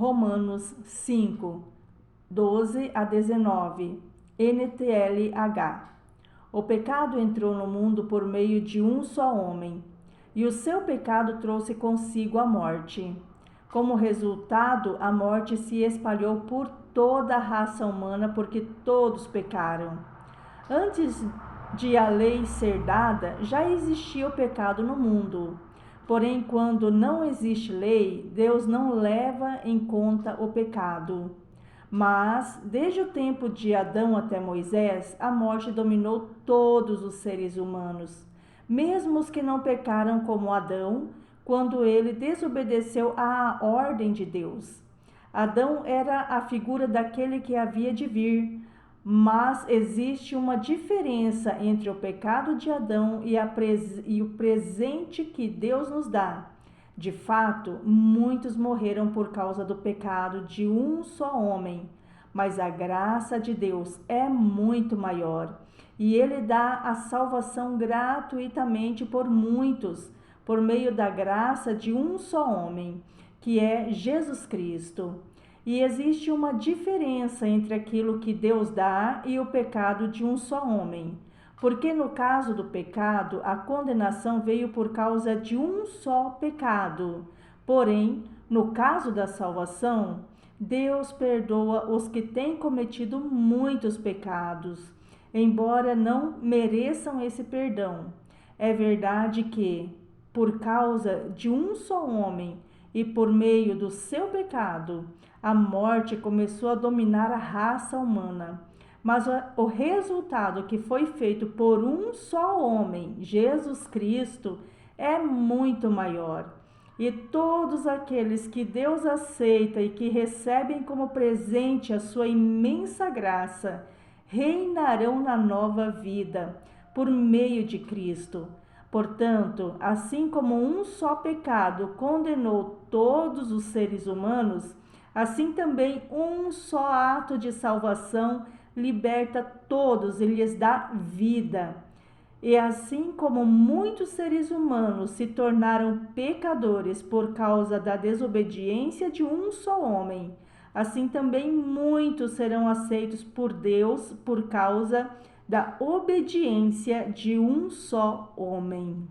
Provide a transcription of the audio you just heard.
Romanos 5, 12 a 19, NTLH. O pecado entrou no mundo por meio de um só homem, e o seu pecado trouxe consigo a morte. Como resultado, a morte se espalhou por toda a raça humana, porque todos pecaram. Antes de a lei ser dada, já existia o pecado no mundo. Porém, quando não existe lei, Deus não leva em conta o pecado. Mas, desde o tempo de Adão até Moisés, a morte dominou todos os seres humanos, mesmo os que não pecaram como Adão, quando ele desobedeceu à ordem de Deus. Adão era a figura daquele que havia de vir, mas existe uma diferença entre o pecado de Adão e o presente que Deus nos dá. De fato, muitos morreram por causa do pecado de um só homem, mas a graça de Deus é muito maior, e Ele dá a salvação gratuitamente por muitos, por meio da graça de um só homem, que é Jesus Cristo. E existe uma diferença entre aquilo que Deus dá e o pecado de um só homem. Porque no caso do pecado, a condenação veio por causa de um só pecado. Porém, no caso da salvação, Deus perdoa os que têm cometido muitos pecados, embora não mereçam esse perdão. É verdade que, por causa de um só homem e por meio do seu pecado, a morte começou a dominar a raça humana. Mas o resultado que foi feito por um só homem, Jesus Cristo, é muito maior. E todos aqueles que Deus aceita e que recebem como presente a sua imensa graça, reinarão na nova vida, por meio de Cristo. Portanto, assim como um só pecado condenou todos os seres humanos, assim também um só ato de salvação liberta todos e lhes dá vida. E assim como muitos seres humanos se tornaram pecadores por causa da desobediência de um só homem, assim também muitos serão aceitos por Deus por causa da obediência de um só homem.